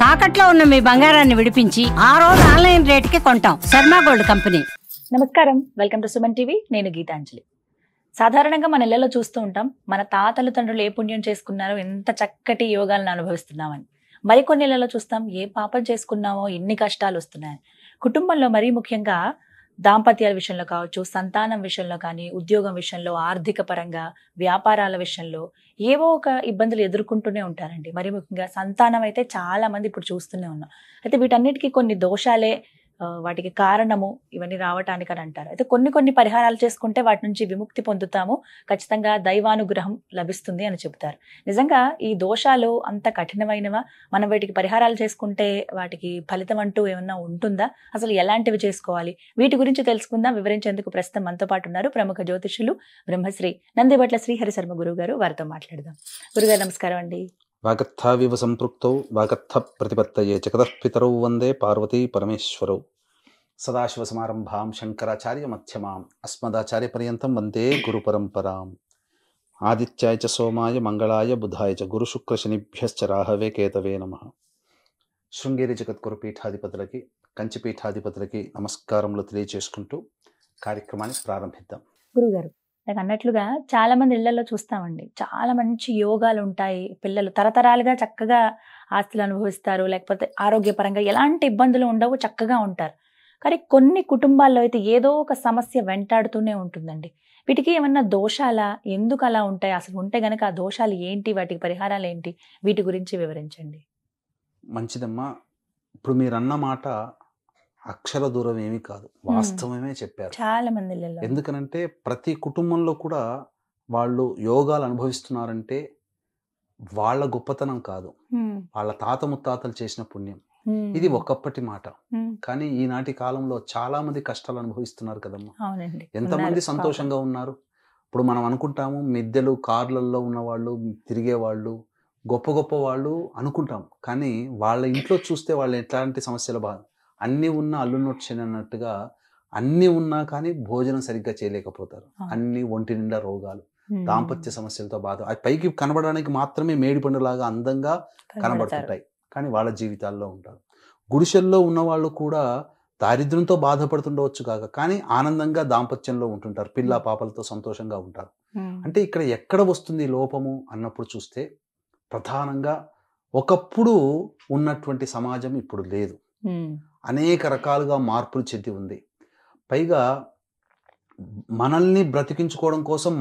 తాకట్లో ఉన్న మీ బంగారాన్ని విడిపించి ఆ రోజు ఆన్లైన్ రేటుకి కొంటాం. Sharma gold company. నమస్కారం, వెల్కమ్ టు సుమన్ టీవీ. నేను గీతాంజలి. సాధారణంగా మన ఇళ్లలో చూస్తూ ఉంటాం, మన తాతలు తండ్రులు ఏ పుణ్యం చేసుకున్నారో, ఎంత చక్కటి యోగాలను అనుభవిస్తున్నామని. మరికొన్ని ఇళ్లలో చూస్తాం, ఏ పాపం చేసుకున్నామో ఎన్ని కష్టాలు వస్తున్నాయని. కుటుంబంలో మరీ ముఖ్యంగా దాంపత్యాల విషయంలో కావచ్చు, సంతానం విషయంలో కానీ, ఉద్యోగం విషయంలో, ఆర్థిక పరంగా, వ్యాపారాల విషయంలో ఏవో ఒక ఇబ్బందులు ఎదుర్కొంటూనే ఉంటారండి. మరి ముఖ్యంగా సంతానం అయితే చాలా మంది ఇప్పుడు చూస్తూనే ఉన్నాం. అయితే వీటన్నిటికీ కొన్ని దోషాలే వాటికి కారణము ఇవన్నీ రావటానికి అని అంటారు. అయితే కొన్ని పరిహారాలు చేసుకుంటే వాటి నుంచి విముక్తి పొందుతాము, ఖచ్చితంగా దైవానుగ్రహం లభిస్తుంది అని చెబుతారు. నిజంగా ఈ దోషాలు అంత కఠినమైనవా? మనం వీటికి పరిహారాలు చేసుకుంటే వాటికి ఫలితం అంటూ ఏమన్నా ఉంటుందా? అసలు ఎలాంటివి చేసుకోవాలి? వీటి గురించి తెలుసుకుందాం. వివరించేందుకు ప్రస్తుతం మనతో పాటు ఉన్నారు ప్రముఖ జ్యోతిషులు బ్రహ్మశ్రీ నందిబట్ల శ్రీహరి శర్మ గురువు గారు. వారితో మాట్లాడదాం. గురుగారు నమస్కారం అండి. వాగర్థావివ సంపృక్తౌ వాగర్థ ప్రతిపత్తయే జగతఃపితరౌ వందే పార్వతీ పరమేశ్వరౌ. సదాశివసమారంభాం శంకరాచార్య మధ్యమాం అస్మదాచార్య పర్యంతం వందే గురు పరంపరాం. ఆదిత్యాయ చ సోమాయ మంగళాయ బుధాయ చ గురు శుక్ర శనిభ్యశ్చ రాహవే కేతవే నమః. శృంగేరి జగద్గురు పీఠాధిపతులకి, కంచి పీఠాధిపతులకి నమస్కారములు తెలియజేసుకుంటూ కార్యక్రమాన్ని ప్రారంభిద్దాం. గురుగారు, నాకు అన్నట్లుగా చాలా మంది ఇళ్లలో చూస్తామండి, చాలా మంచి యోగాలు ఉంటాయి, పిల్లలు తరతరాలుగా చక్కగా ఆస్తులు అనుభవిస్తారు, లేకపోతే ఆరోగ్యపరంగా ఎలాంటి ఇబ్బందులు ఉండవు, చక్కగా ఉంటారు. కానీ కొన్ని కుటుంబాల్లో అయితే ఏదో ఒక సమస్య వెంటాడుతూనే ఉంటుందండి. వీటికి ఏమన్నా దోషాలా? ఎందుకు అలా ఉంటాయి? అసలు ఉంటే గనక ఆ దోషాలు ఏంటి? వాటికి పరిహారాలు ఏంటి? వీటి గురించి వివరించండి. మంచిదమ్మా. ఇప్పుడు మీరు అన్న మాట అక్షర దూరం ఏమీ కాదు, వాస్తవమే చెప్పారు. చాలా మంది ఇళ్లలో. ఎందుకనంటే ప్రతి కుటుంబంలో కూడా వాళ్ళు యోగాలు అనుభవిస్తున్నారంటే వాళ్ళ గొప్పతనం కాదు, వాళ్ళ తాత ముత్తాతలు చేసిన పుణ్యం. ఇది ఒకప్పటి మాట. కానీ ఈనాటి కాలంలో చాలా మంది కష్టాలు అనుభవిస్తున్నారు కదమ్మా. అవునండి. ఎంతమంది సంతోషంగా ఉన్నారు. ఇప్పుడు మనం అనుకుంటాము మిద్దెలు కార్లలో ఉన్నవాళ్ళు, తిరిగేవాళ్ళు గొప్ప గొప్ప వాళ్ళు అనుకుంటాం. కానీ వాళ్ళ ఇంట్లో చూస్తే వాళ్ళు ఎట్లాంటి సమస్యలు అన్నీ ఉన్నా అల్లు నొచ్చిన అన్నట్టుగా అన్నీ ఉన్నా కానీ భోజనం సరిగ్గా చేయలేకపోతారు. అన్ని ఒంటి నిండా రోగాలు, దాంపత్య సమస్యలతో బాధ. అది పైకి కనబడడానికి మాత్రమే మేడిపండులాగా అందంగా కనబడుతుంటాయి, కానీ వాళ్ళ జీవితాల్లో ఉంటారు. గుడిసెల్లో ఉన్నవాళ్ళు కూడా దారిద్ర్యంతో బాధపడుతుండవచ్చు కాక, కానీ ఆనందంగా దాంపత్యంలో ఉంటుంటారు, పిల్ల పాపలతో సంతోషంగా ఉంటారు. అంటే ఇక్కడ ఎక్కడ వస్తుంది లోపము అన్నప్పుడు చూస్తే ప్రధానంగా ఒకప్పుడు ఉన్నటువంటి సమాజం ఇప్పుడు లేదు. అనేక రకాలుగా మార్పులు చెంది ఉంది. పైగా మనల్ని బ్రతికించుకోవడం కోసం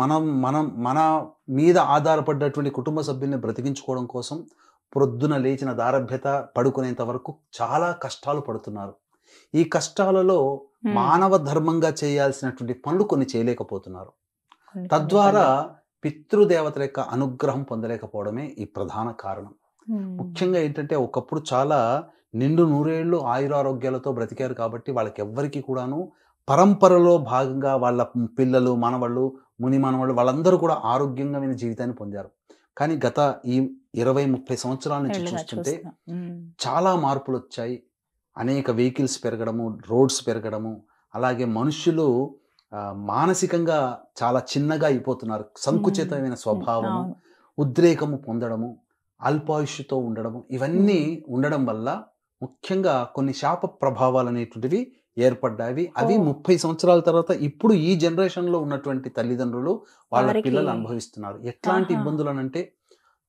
మన మీద ఆధారపడ్డటువంటి కుటుంబ సభ్యుల్ని బ్రతికించుకోవడం కోసం ప్రొద్దున లేచిన దారభ్యత పడుకునేంత వరకు చాలా కష్టాలు పడుతున్నారు. ఈ కష్టాలలో మానవ ధర్మంగా చేయాల్సినటువంటి పనులు కొన్ని చేయలేకపోతున్నారు. తద్వారా పితృదేవతల యొక్క అనుగ్రహం పొందలేకపోవడమే ఈ ప్రధాన కారణం. ముఖ్యంగా ఏంటంటే ఒకప్పుడు చాలా నిండు నూరేళ్లు ఆయురారోగ్యాలతో బ్రతికారు కాబట్టి వాళ్ళకి ఎవ్వరికి కూడాను పరంపరలో భాగంగా వాళ్ళ పిల్లలు, మనవాళ్ళు, ముని మనవాళ్ళు వాళ్ళందరూ కూడా ఆరోగ్యమైన జీవితాన్ని పొందారు. కానీ గత ఈ 20-30 సంవత్సరాల నుంచి చూస్తుంటే చాలా మార్పులు వచ్చాయి. అనేక వెహికల్స్ పెరగడము, రోడ్స్ పెరగడము, అలాగే మనుషులు మానసికంగా చాలా చిన్నగా అయిపోతున్నారు. సంకుచితమైన స్వభావము, ఉద్రేకము పొందడము, అల్పాయుష్తో ఉండడము, ఇవన్నీ ఉండడం వల్ల ముఖ్యంగా కొన్ని శాప ప్రభావాలు అనేటువంటివి ఏర్పడ్డాయి. అవి 30 సంవత్సరాల తర్వాత ఇప్పుడు ఈ జనరేషన్లో ఉన్నటువంటి తల్లిదండ్రులు వాళ్ళ పిల్లలు అనుభవిస్తున్నారు. ఎట్లాంటి ఇబ్బందులు అనంటే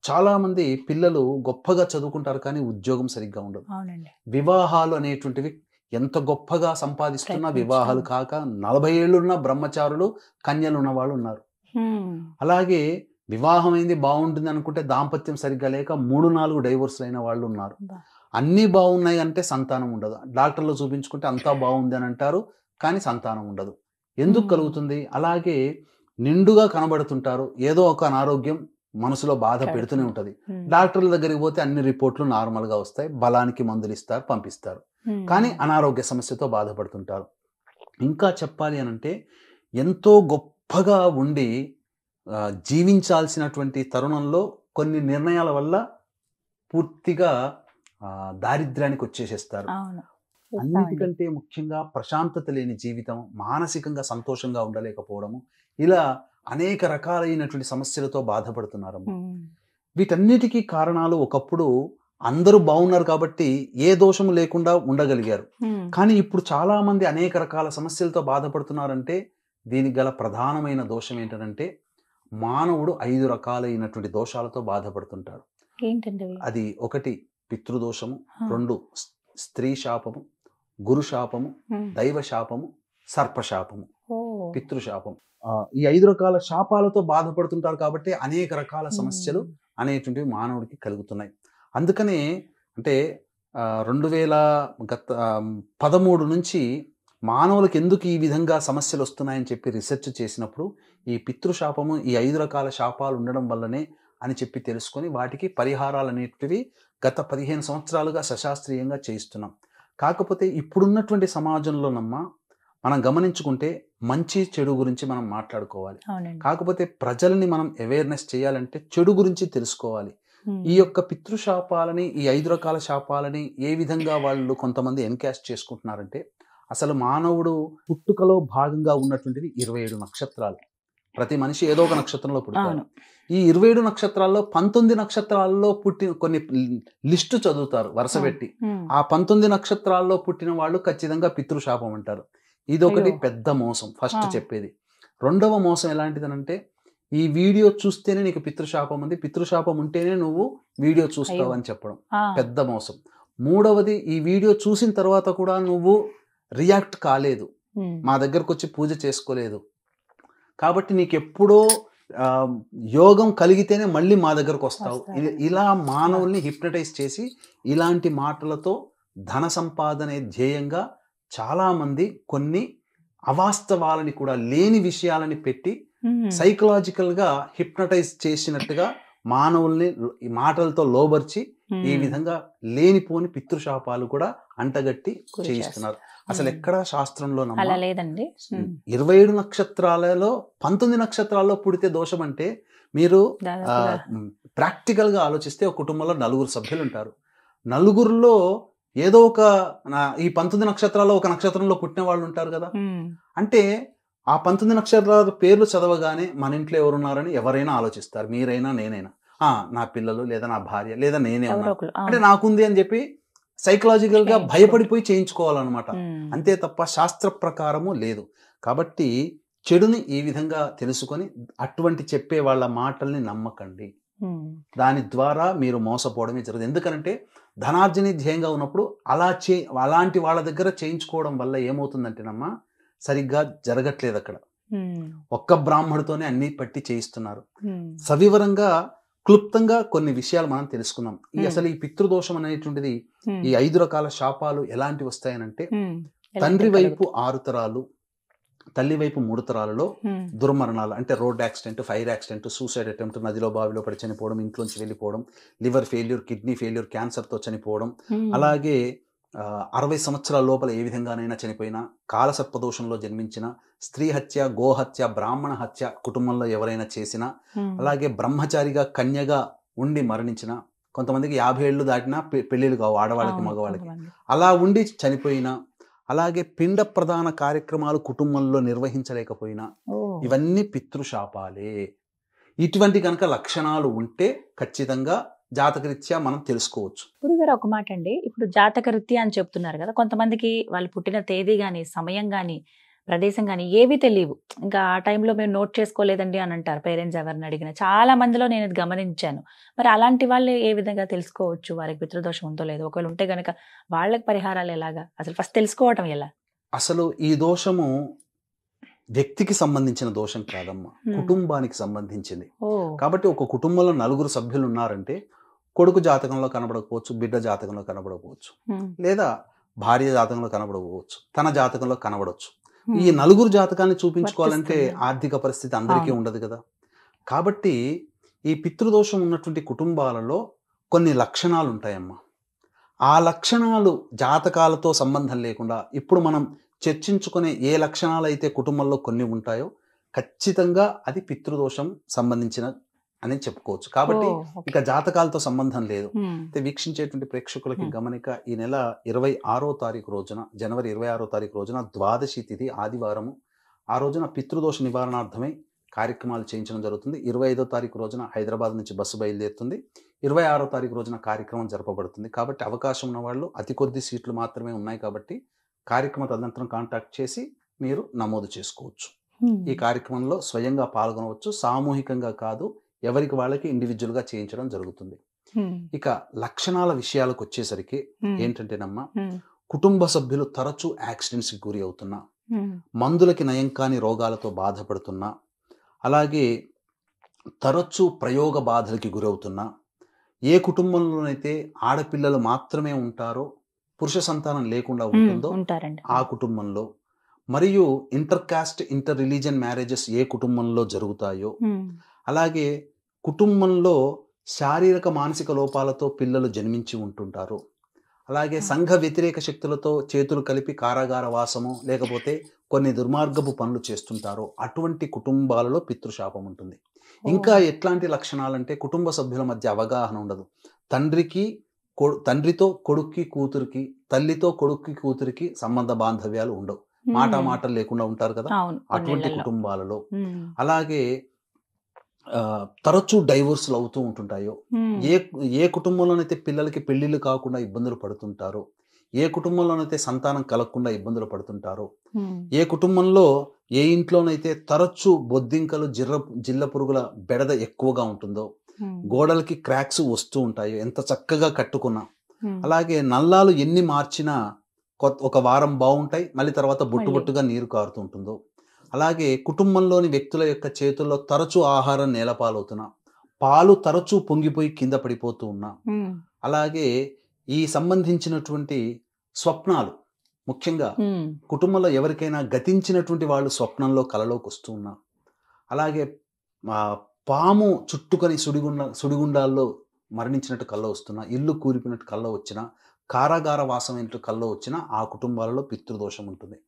చాలా మంది పిల్లలు గొప్పగా చదువుకుంటారు కానీ ఉద్యోగం సరిగ్గా ఉండదు. వివాహాలు అనేటువంటివి ఎంత గొప్పగా సంపాదిస్తున్నా వివాహాలు కాక 40 ఏళ్ళున్న బ్రహ్మచారులు, కన్యలు ఉన్న వాళ్ళు ఉన్నారు. అలాగే వివాహం అయింది బాగుంటుంది అనుకుంటే దాంపత్యం సరిగ్గా లేక 3-4 డైవోర్స్లు అయిన వాళ్ళు ఉన్నారు. అన్నీ బాగున్నాయి అంటే సంతానం ఉండదు. డాక్టర్లు చూపించుకుంటే అంతా బాగుంది అని అంటారు, కానీ సంతానం ఉండదు. ఎందుకు కలుగుతుంది? అలాగే నిండుగా కనబడుతుంటారు, ఏదో ఒక అనారోగ్యం మనసులో బాధ పెడుతూనే ఉంటుంది. డాక్టర్ల దగ్గరికి పోతే అన్ని రిపోర్ట్లు నార్మల్గా వస్తాయి, బలానికి మందులు ఇస్తారు, పంపిస్తారు, కానీ అనారోగ్య సమస్యతో బాధపడుతుంటారు. ఇంకా చెప్పాలి అనంటే ఎంతో గొప్పగా ఉండి జీవించాల్సినటువంటి తరుణంలో కొన్ని నిర్ణయాల వల్ల పూర్తిగా దారిద్ర్యానికి వచ్చేసేస్తారు. అన్నిటికంటే ముఖ్యంగా ప్రశాంతత లేని జీవితం, మానసికంగా సంతోషంగా ఉండలేకపోవడము, ఇలా అనేక రకాలైనటువంటి సమస్యలతో బాధపడుతున్నారు. వీటన్నిటికీ కారణాలు ఒకప్పుడు అందరూ బాగున్నారు కాబట్టి ఏ దోషము లేకుండా ఉండగలిగారు. కానీ ఇప్పుడు చాలా మంది అనేక రకాల సమస్యలతో బాధపడుతున్నారంటే దీనికి గల ప్రధానమైన దోషం ఏంటంటే మానవుడు 5 రకాలైనటువంటి దోషాలతో బాధపడుతుంటాడు. ఏంటండి అది 1 పితృదోషము, 2 స్త్రీ శాపము, గురు శాపము, దైవ శాపము, సర్పశాపము, పితృశాపం. ఈ 5 రకాల శాపాలతో బాధపడుతుంటారు కాబట్టి అనేక రకాల సమస్యలు అనేటువంటివి మానవుడికి కలుగుతున్నాయి. అందుకనే అంటే 2013 నుంచి మానవులకు ఎందుకు ఈ విధంగా సమస్యలు వస్తున్నాయని చెప్పి రీసెర్చ్ చేసినప్పుడు ఈ పితృశాపము ఈ 5 రకాల శాపాలు ఉండడం వల్లనే అని చెప్పి తెలుసుకొని వాటికి పరిహారాలు అనేటివి గత 15 సంవత్సరాలుగా సశాస్త్రీయంగా చేయిస్తున్నాం. కాకపోతే ఇప్పుడున్నటువంటి సమాజంలోనమ్మ మనం గమనించుకుంటే మంచి చెడు గురించి మనం మాట్లాడుకోవాలి. కాకపోతే ప్రజల్ని మనం అవేర్నెస్ చేయాలంటే చెడు గురించి తెలుసుకోవాలి. ఈ యొక్క పితృశాపాలని ఈ 5 రకాల శాపాలని ఏ విధంగా వాళ్ళు కొంతమంది ఎన్కాస్ట్ చేసుకుంటున్నారంటే అసలు మానవుడు పుట్టుకలో భాగంగా ఉన్నటువంటిది 27 నక్షత్రాలు. ప్రతి మనిషి ఏదో ఒక నక్షత్రంలో పుడతారు. ఈ 27 నక్షత్రాల్లో 19 నక్షత్రాల్లో పుట్టిన కొన్ని లిస్టు చదువుతారు వరుస పెట్టి. ఆ 19 నక్షత్రాల్లో పుట్టిన వాళ్ళు ఖచ్చితంగా పితృశాపం అంటారు. ఇదొకటి పెద్ద మోసం ఫస్ట్ చెప్పేది. రెండవ మోసం ఎలాంటిదనంటే ఈ వీడియో చూస్తేనే నీకు పితృశాపం ఉంది, పితృశాపం ఉంటేనే నువ్వు వీడియో చూస్తావు అని చెప్పడం పెద్ద మోసం. మూడవది ఈ వీడియో చూసిన తర్వాత కూడా నువ్వు రియాక్ట్ కాలేదు, మా దగ్గరకు వచ్చి పూజ చేసుకోలేదు కాబట్టి నీకు ఎప్పుడో యోగం కలిగితేనే మళ్ళీ మా దగ్గరకు వస్తావు. ఇలా మానవుల్ని హిప్నటైజ్ చేసి ఇలాంటి మాటలతో ధన సంపాదనే ధ్యేయంగా చాలామంది కొన్ని అవాస్తవాలని కూడా లేని విషయాలని పెట్టి సైకలాజికల్గా హిప్నటైజ్ చేసినట్టుగా మానవుల్ని ఈ మాటలతో లోబర్చి ఈ విధంగా లేనిపోని పితృశాపాలు కూడా అంటగట్టి చేయిస్తున్నారు. అసలు ఎక్కడ శాస్త్రంలో 27 నక్షత్రాలలో 19 నక్షత్రాల్లో పుడితే దోషం అంటే మీరు ప్రాక్టికల్ గా ఆలోచిస్తే ఒక కుటుంబంలో 4 సభ్యులు ఉంటారు. 4లో ఏదో ఒక ఈ 19 నక్షత్రాల్లో ఒక నక్షత్రంలో పుట్టిన వాళ్ళు ఉంటారు కదా. అంటే ఆ 19 నక్షత్రాల పేర్లు చదవగానే మన ఇంట్లో ఎవరున్నారని ఎవరైనా ఆలోచిస్తారు, మీరైనా నేనైనా. నా పిల్లలు లేదా నా భార్య లేదా నేనే ఉన్నా అంటే నాకుంది అని చెప్పి సైకలాజికల్ గా భయపడిపోయి చేయించుకోవాలన్నమాట. అంతే తప్ప శాస్త్ర ప్రకారము లేదు. కాబట్టి చెడుని ఈ విధంగా తెలుసుకొని అటువంటి చెప్పే వాళ్ళ మాటల్ని నమ్మకండి. దాని ద్వారా మీరు మోసపోవడమే జరుగుతుంది. ఎందుకంటే ధనార్జని ధ్యేయంగా ఉన్నప్పుడు అలాంటి వాళ్ళ దగ్గర చేయించుకోవడం వల్ల ఏమవుతుందంటేనమ్మా సరిగ్గా జరగట్లేదు. అక్కడ ఒక్క బ్రాహ్మడితోనే అన్ని పట్టి చేయిస్తున్నారు. సవివరంగా క్లుప్తంగా కొన్ని విషయాలు మనం తెలుసుకున్నాం. అసలు ఈ పితృదోషం అనేటువంటిది ఈ 5 రకాల శాపాలు ఎలాంటి వస్తాయనంటే తండ్రి వైపు 6 తరాలు, తల్లి వైపు 3 తరాలలో దుర్మరణాలు అంటే road accident, fire accident, suicide attempt, నదిలో బావిలో పడి చనిపోవడం, ఇంట్లోంచి వెళ్ళిపోవడం, లివర్ ఫెయిల్యూర్, కిడ్నీ ఫెయిల్యూర్, క్యాన్సర్తో చనిపోవడం, అలాగే 60 సంవత్సరాల లోపల ఏ విధంగానైనా చనిపోయినా, కాలసర్పదోషంలో జన్మించిన, స్త్రీ హత్య, గోహత్య, బ్రాహ్మణ హత్య కుటుంబంలో ఎవరైనా చేసినా, అలాగే బ్రహ్మచారిగా కన్యగా ఉండి మరణించిన, కొంతమందికి 50 ఏళ్ళు దాటినా పెళ్ళిళ్ళు కావు ఆడవాళ్ళకి మగవాళ్ళకి, అలా ఉండి చనిపోయినా, అలాగే పిండ ప్రధాన కార్యక్రమాలు కుటుంబంలో నిర్వహించలేకపోయినా ఇవన్నీ పితృశాపాలే. ఇటువంటి కనుక లక్షణాలు ఉంటే ఖచ్చితంగా జాతకరీత్యా మనం తెలుసుకోవచ్చు. గురుగారు ఒక మాట అండి, ఇప్పుడు జాతకరీత్యా అని చెప్తున్నారు కదా, కొంతమందికి వాళ్ళు పుట్టిన తేదీ కానీ, సమయం కానీ, ప్రదేశం కానీ ఏవి తెలియవు. ఇంకా ఆ టైంలో మేము నోట్ చేసుకోలేదండి అని అంటారు పేరెంట్స్ ఎవరిని అడిగినా. చాలా మందిలో నేను ఇది గమనించాను. మరి అలాంటి వాళ్ళు ఏ విధంగా తెలుసుకోవచ్చు వారికి పితృదోషం ఉందో లేదో? ఒకవేళ ఉంటే గనక వాళ్ళకి పరిహారాలు ఎలాగా? అసలు ఫస్ట్ తెలుసుకోవటం ఎలా? అసలు ఈ దోషము వ్యక్తికి సంబంధించిన దోషం కాదమ్మా, కుటుంబానికి సంబంధించింది. కాబట్టి ఒక కుటుంబంలో 4 సభ్యులు ఉన్నారంటే కొడుకు జాతకంలో కనబడకపోవచ్చు, బిడ్డ జాతకంలో కనబడకపోవచ్చు, లేదా భార్య జాతకంలో కనబడకపోవచ్చు, తన జాతకంలో కనబడవచ్చు. ఈ 4 జాతకాన్ని చూపించుకోవాలంటే ఆర్థిక పరిస్థితి అందరికీ ఉండదు కదా. కాబట్టి ఈ పితృదోషం ఉన్నటువంటి కుటుంబాలలో కొన్ని లక్షణాలు ఉంటాయమ్మా. ఆ లక్షణాలు జాతకాలతో సంబంధం లేకుండా ఇప్పుడు మనం చర్చించుకునే ఏ లక్షణాలు అయితే కుటుంబంలో కొన్ని ఉంటాయో ఖచ్చితంగా అది పితృదోషం సంబంధించిన అని చెప్పుకోవచ్చు. కాబట్టి ఇక జాతకాలతో సంబంధం లేదు. అయితే వీక్షించేటువంటి ప్రేక్షకులకి గమనిక, ఈ నెల 26వ తారీఖు రోజున, జనవరి 26వ తారీఖు రోజున ద్వాదశి తిథి ఆదివారము. ఆ రోజున పితృదోష నివారణార్థమై కార్యక్రమాలు చేయించడం జరుగుతుంది. 25వ తారీఖు రోజున హైదరాబాద్ నుంచి బస్సు బయలుదేరుతుంది. 26వ తారీఖు రోజున కార్యక్రమం జరపబడుతుంది. కాబట్టి అవకాశం ఉన్న వాళ్ళు అతి కొద్ది సీట్లు మాత్రమే ఉన్నాయి కాబట్టి కార్యక్రమ తదనంతరం కాంటాక్ట్ చేసి మీరు నమోదు చేసుకోవచ్చు. ఈ కార్యక్రమంలో స్వయంగా పాల్గొనవచ్చు. సామూహికంగా కాదు, ఎవరికి వాళ్ళకి ఇండివిజువల్గా చేయించడం జరుగుతుంది. ఇక లక్షణాల విషయాలకు వచ్చేసరికి ఏంటంటేనమ్మా, కుటుంబ సభ్యులు తరచూ యాక్సిడెంట్స్కి గురి అవుతున్నా, మందులకి నయం కాని రోగాలతో బాధపడుతున్నా, అలాగే తరచూ ప్రయోగ బాధలకి గురవుతున్నా, ఏ కుటుంబంలోనైతే ఆడపిల్లలు మాత్రమే ఉంటారో, పురుష సంతానం లేకుండా ఉంటుందో ఆ కుటుంబంలో, మరియు inter caste inter religion marriages ఏ కుటుంబంలో జరుగుతాయో, అలాగే కుటుంబంలో శారీరక మానసిక లోపాలతో పిల్లలు జన్మించి ఉంటుంటారు, అలాగే సంఘ వ్యతిరేక శక్తులతో చేతులు కలిపి కారాగార వాసము లేకపోతే కొన్ని దుర్మార్గపు పనులు చేస్తుంటారో అటువంటి కుటుంబాలలో పితృశాపం ఉంటుంది. ఇంకా ఎట్లాంటి లక్షణాలంటే కుటుంబ సభ్యుల మధ్య అవగాహన ఉండదు. తండ్రితో కొడుక్కి కూతురికి, తల్లితో కొడుక్కి కూతురికి సంబంధ బాంధవ్యాలు ఉండవు, మాటలు లేకుండా ఉంటారు కదా అటువంటి కుటుంబాలలో. అలాగే తరచూ డైవోర్స్లు అవుతూ ఉంటుంటాయో, ఏ కుటుంబంలోనైతే పిల్లలకి పెళ్లిళ్ళు కాకుండా ఇబ్బందులు పడుతుంటారో, ఏ కుటుంబంలోనైతే సంతానం కలగకుండా ఇబ్బందులు పడుతుంటారో, ఏ కుటుంబంలో ఏ ఇంట్లోనైతే తరచూ బొద్దింకలు జిల్ల పురుగుల బెడద ఎక్కువగా ఉంటుందో, గోడలకి క్రాక్స్ వస్తూ ఉంటాయో ఎంత చక్కగా కట్టుకున్నా, అలాగే నల్లాలు ఎన్ని మార్చినా ఒక వారం బాగుంటాయి, మళ్ళీ తర్వాత బొట్టుగా నీరు కారుతూ ఉంటుందో, అలాగే కుటుంబంలోని వ్యక్తుల యొక్క చేతుల్లో తరచూ ఆహారం నేలపాలవుతున్నా, పాలు తరచూ పొంగిపోయి కింద పడిపోతూ ఉన్నా, అలాగే ఈ సంబంధించినటువంటి స్వప్నాలు, ముఖ్యంగా కుటుంబంలో ఎవరికైనా గతించినటువంటి వాళ్ళు స్వప్నంలో కలలోకి వస్తూ ఉన్నా, అలాగే పాము చుట్టుకొని సుడిగుండాల్లో మరణించినట్టు కల్లో వస్తున్నా, ఇల్లు కూలిపినట్టు కల్లో వచ్చినా, కారాగార వాసమైనట్టు కల్లో వచ్చినా ఆ కుటుంబాలలో పితృదోషం ఉంటుంది.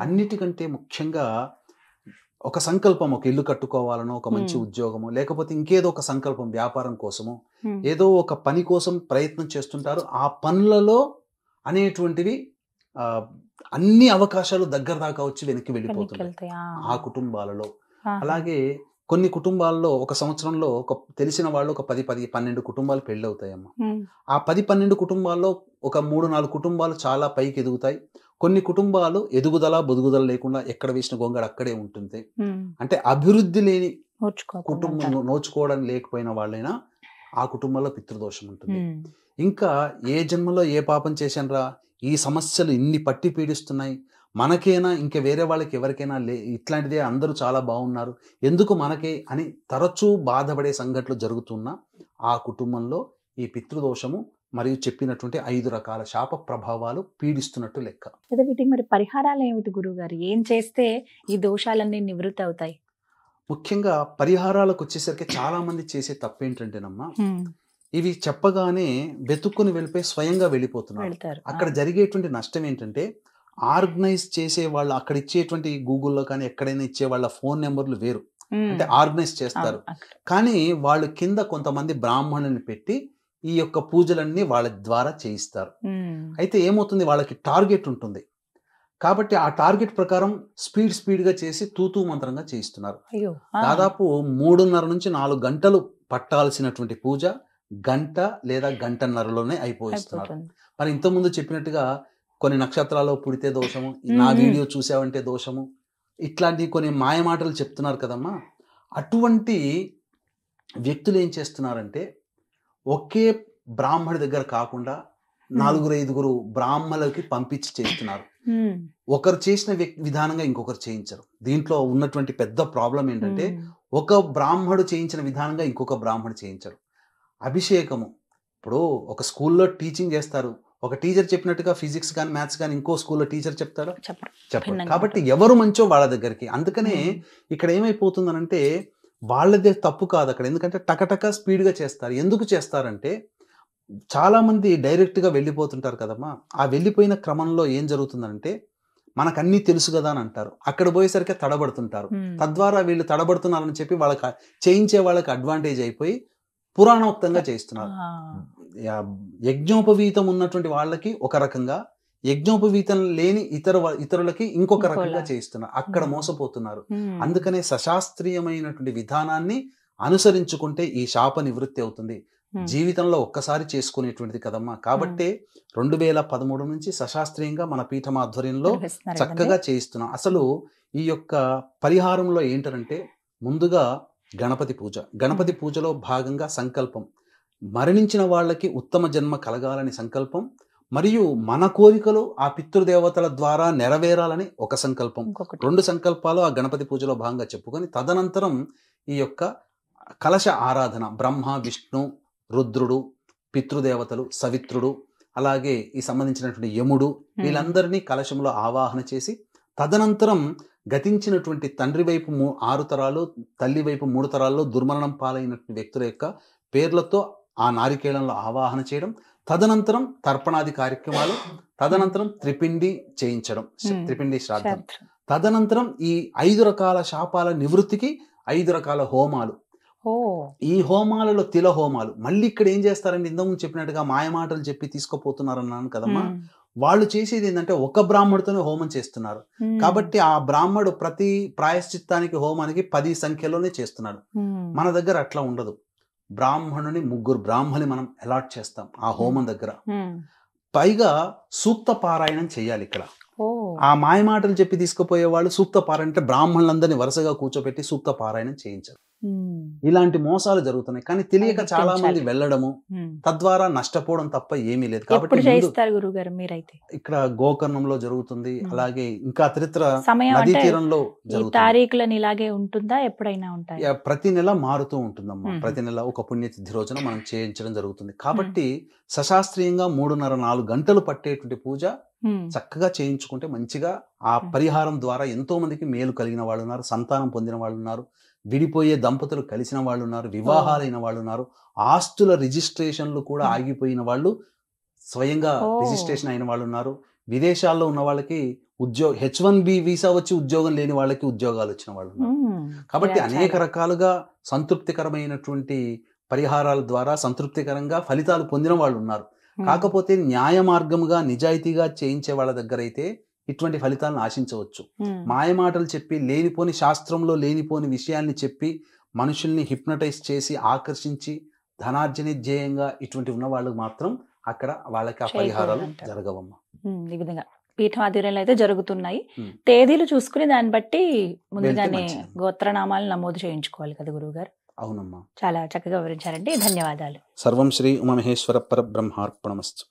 అన్నిటికంటే ముఖ్యంగా ఒక సంకల్పం, ఒక ఇల్లు కట్టుకోవాలనో, ఒక మంచి ఉద్యోగమో, లేకపోతే ఇంకేదో ఒక సంకల్పం వ్యాపారం కోసమో, ఏదో ఒక పని కోసం ప్రయత్నం చేస్తుంటారు. ఆ పనులలో అనేటువంటివి అన్ని అవకాశాలు దగ్గర దాకా వచ్చి వెనక్కి వెళ్ళిపోతున్నాయి ఆ కుటుంబాలలో. అలాగే కొన్ని కుటుంబాల్లో ఒక సంవత్సరంలో తెలిసిన వాళ్ళు ఒక 10-12 కుటుంబాలు పెళ్ళి అవుతాయమ్మా. ఆ 10-12 కుటుంబాల్లో ఒక 3-4 కుటుంబాలు చాలా పైకి ఎదుగుతాయి. కొన్ని కుటుంబాలు బొదుగుదల లేకుండా ఎక్కడ వేసిన గొంగడ అక్కడే ఉంటుంది. అంటే అభివృద్ధి లేని కుటుంబం, నోచుకోవడం లేకపోయిన వాళ్ళైనా ఆ కుటుంబంలో పితృదోషం ఉంటుంది. ఇంకా ఏ జన్మలో ఏ పాపం చేశానరా, ఈ సమస్యలు ఇన్ని పట్టి పీడిస్తున్నాయి, మనకేనా ఇంకా వేరే వాళ్ళకి ఎవరికైనా ఇట్లాంటిదే, అందరూ చాలా బాగున్నారు, ఎందుకు మనకే అని తరచూ బాధపడే సంఘటనలు జరుగుతున్నా ఆ కుటుంబంలో ఈ పితృదోషము మరియు చెప్పినటువంటి 5 రకాల శాప ప్రభావాలు పీడిస్తున్నట్టు లెక్క. వీటికి మరి పరిహారాలు ఏమిటి గురువుగారు? ఏం చేస్తే ఈ దోషాలన్నీ నివృత్తి అవుతాయి? ముఖ్యంగా పరిహారాలకు వచ్చేసరికి చాలా మంది చేసే తప్పేంటంటేనమ్మా, ఇవి చెప్పగానే వెతుక్కుని వెళ్ళిపోయి స్వయంగా వెళ్ళిపోతున్నారు. అక్కడ జరిగేటువంటి నష్టం ఏంటంటే, ఆర్గనైజ్ చేసే వాళ్ళు అక్కడ ఇచ్చేటువంటి గూగుల్లో కానీ ఎక్కడైనా ఇచ్చే వాళ్ళ ఫోన్ నెంబర్లు వేరు, అంటే ఆర్గనైజ్ చేస్తారు, కానీ వాళ్ళు కింద కొంతమంది బ్రాహ్మణుని పెట్టి ఈ యొక్క పూజలన్నీ వాళ్ళ ద్వారా చేయిస్తారు. అయితే ఏమవుతుంది, వాళ్ళకి టార్గెట్ ఉంటుంది కాబట్టి ఆ టార్గెట్ ప్రకారం స్పీడ్గా చేసి తూతూ మంత్రంగా చేయిస్తున్నారు. దాదాపు 3:30 నుంచి 4 గంటలు పట్టాల్సినటువంటి పూజ గంట లేదా గంటన్నరలోనే అయిపోయిస్తున్నారు. మరి ఇంతకుముందు చెప్పినట్టుగా కొన్ని నక్షత్రాల్లో పుడితే దోషము, నా వీడియో చూసావంటే దోషము, ఇట్లాంటి కొన్ని మాయమాటలు చెప్తున్నారు కదమ్మా. అటువంటి వ్యక్తులు ఏం చేస్తున్నారంటే, ఒకే బ్రాహ్మడి దగ్గర కాకుండా 4-5 బ్రాహ్మణులకి పంపించి చేస్తున్నారు. ఒకరు చేసిన విధానంగా ఇంకొకరు చేయించరు. దీంట్లో ఉన్నటువంటి పెద్ద ప్రాబ్లం ఏంటంటే, ఒక బ్రాహ్మడు చేయించిన విధానంగా ఇంకొక బ్రాహ్మడు చేయించరు. అభిషేకము, ఇప్పుడు ఒక స్కూల్లో టీచింగ్ చేస్తారు, ఒక టీచర్ చెప్పినట్టుగా ఫిజిక్స్ కానీ మ్యాథ్స్ కానీ ఇంకో స్కూల్లో టీచర్ చెప్తారా? చెప్పరు. కాబట్టి ఎవరు మంచో వాళ్ళ దగ్గరికి. అందుకనే ఇక్కడ ఏమైపోతుందనంటే, వాళ్ళదే తప్పు కాదు అక్కడ, ఎందుకంటే టకటక స్పీడ్గా చేస్తారు. ఎందుకు చేస్తారంటే, చాలా మంది డైరెక్ట్గా వెళ్ళిపోతుంటారు కదమ్మా. ఆ వెళ్ళిపోయిన క్రమంలో ఏం జరుగుతుందంటే, మనకు అన్నీ తెలుసు కదా అని అంటారు, అక్కడ పోయేసరికి తడబడుతుంటారు. తద్వారా వీళ్ళు తడబడుతున్నారని చెప్పి వాళ్ళకి చేయించే వాళ్ళకి అడ్వాంటేజ్ అయిపోయి పురాణోక్తంగా చేయిస్తున్నారు. యజ్ఞోపవీతం ఉన్నటువంటి వాళ్ళకి ఒక రకంగా, యజ్ఞోపవీతం లేని ఇతరులకి ఇంకొక రకంగా చేయిస్తున్నారు. అక్కడ మోసపోతున్నారు. అందుకనే సశాస్త్రీయమైనటువంటి విధానాన్ని అనుసరించుకుంటే ఈ శాప నివృత్తి అవుతుంది. జీవితంలో ఒక్కసారి చేసుకునేటువంటిది కదమ్మా. కాబట్టే 2013 నుంచి సశాస్త్రీయంగా మన పీఠం ఆధ్వర్యంలో నిర్వహిస్తున్నారు కదండి. చక్కగా చేయిస్తున్నాం. అసలు ఈ యొక్క పరిహారంలో ఏంటంటే ముందుగా గణపతి పూజ. గణపతి పూజలో భాగంగా సంకల్పం, మరణించిన వాళ్ళకి ఉత్తమ జన్మ కలగాలని సంకల్పం, మరియు మన కోరికలు ఆ పితృదేవతల ద్వారా నెరవేరాలని ఒక సంకల్పం. ఇంకొకటి 2 సంకల్పాలు ఆ గణపతి పూజలో భాగంగా చెప్పుకొని తదనంతరం ఈ యొక్క కలశ ఆరాధన, బ్రహ్మ, విష్ణు, రుద్రుడు, పితృదేవతలు, సవిత్రుడు, అలాగే ఈ సంబంధించినటువంటి యముడు, వీళ్ళందరినీ కలశంలో ఆవాహన చేసి తదనంతరం గతించినటువంటి తండ్రి వైపు 6 తరాలు, తల్లి వైపు 3 తరాల్లో దుర్మరణం పాలైనటువంటి వ్యక్తుల యొక్క పేర్లతో ఆ నారికేళంలో ఆవాహన చేయడం, తదనంతరం తర్పణాది కార్యక్రమాలు, తదనంతరం త్రిపిండి చేయించడం, త్రిపిండి శ్రాద్ధం, తదనంతరం ఈ 5 రకాల శాపాల నివృత్తికి 5 రకాల హోమాలు. ఈ హోమాలలో తిల హోమాలు. మళ్ళీ ఇక్కడ ఏం చేస్తారంటే ఇంతకుముందు చెప్పినట్టుగా మాయమాటలు చెప్పి తీసుకుపోతున్నారన్నాను కదమ్మా. వాళ్ళు చేసేది ఏంటంటే ఒక బ్రాహ్మడితోనే హోమం చేస్తున్నారు. కాబట్టి ఆ బ్రాహ్మడు ప్రతి ప్రాయశ్చిత్తానికి హోమానికి 10 సంఖ్యలోనే చేస్తున్నాడు. మన దగ్గర అట్లా ఉండదు. బ్రాహ్మణుని 3 బ్రాహ్మణి మనం అలాట్ చేస్తాం ఆ హోమం దగ్గర. పైగా సూక్త పారాయణం చేయాలి ఇక్కడ. ఆ మాయమాటలు చెప్పి తీసుకుపోయే వాళ్ళు సూక్త పారాయణ అంటే బ్రాహ్మణులందరినీ వరుసగా కూర్చోబెట్టి సూక్త పారాయణం చేయించారు. ఇలాంటి మోసాలు జరుగుతున్నాయి. కానీ తెలియక చాలా మంది వెళ్ళడము, తద్వారా నష్టపోవడం తప్ప ఏమీ లేదు. కాబట్టి ఇక్కడ గోకర్ణంలో జరుగుతుంది, అలాగే ఇంకా ఇతరత్ర నదీ తీరంలో తారీఖులను ఇలాగే ఉంటుందా, ఎప్పుడైనా ఉంటాయి? ప్రతి నెల మారుతూ ఉంటుందమ్మా. ప్రతి నెల ఒక పుణ్యతిథి రోజున మనం చేయించడం జరుగుతుంది. కాబట్టి సశాస్త్రీయంగా 3.5-4 గంటలు పట్టేటువంటి పూజ చక్కగా చేయించుకుంటే మంచిగా ఆ పరిహారం ద్వారా ఎంతో మందికి మేలు కలిగిన వాళ్ళు ఉన్నారు, సంతానం పొందిన వాళ్ళు ఉన్నారు, విడిపోయే దంపతులు కలిసిన వాళ్ళు ఉన్నారు, వివాహాలైన వాళ్ళు ఉన్నారు, ఆస్తుల రిజిస్ట్రేషన్లు కూడా ఆగిపోయిన వాళ్ళు స్వయంగా రిజిస్ట్రేషన్ అయిన వాళ్ళు ఉన్నారు, విదేశాల్లో ఉన్న వాళ్ళకి H1B వీసా వచ్చి ఉద్యోగం లేని వాళ్ళకి ఉద్యోగాలు వచ్చిన వాళ్ళు ఉన్నారు. కాబట్టి అనేక రకాలుగా సంతృప్తికరమైనటువంటి పరిహారాల ద్వారా సంతృప్తికరంగా ఫలితాలు పొందిన వాళ్ళు ఉన్నారు. కాకపోతే న్యాయ మార్గముగా నిజాయితీగా చేయించే వాళ్ళ దగ్గర అయితే ఇటువంటి ఫలితాలను ఆశించవచ్చు. మాయమాటలు చెప్పి లేనిపోని శాస్త్రంలో లేనిపోని విషయాల్ని చెప్పి మనుషుల్ని హిప్నటైజ్ చేసి ఆకర్షించి ధనార్జన ధ్యేయంగా ఇటువంటి ఉన్న వాళ్ళకి మాత్రం అక్కడ వాళ్ళకి ఆ పరిహారాలు జరగవమ్మా. ఈ విధంగా పీఠం ఆధ్వర్యంలో అయితే జరుగుతున్నాయి. తేదీలు చూసుకుని దాన్ని బట్టి ముందుగానే గోత్రనామాలు నమోదు చేయించుకోవాలి కదా గురువు గారు? అవునమ్మా. చాలా చక్కగా వివరించారండి. ధన్యవాదాలు. సర్వం శ్రీ ఉమామహేశ్వర పరబ్రహ్మార్పణమస్తు.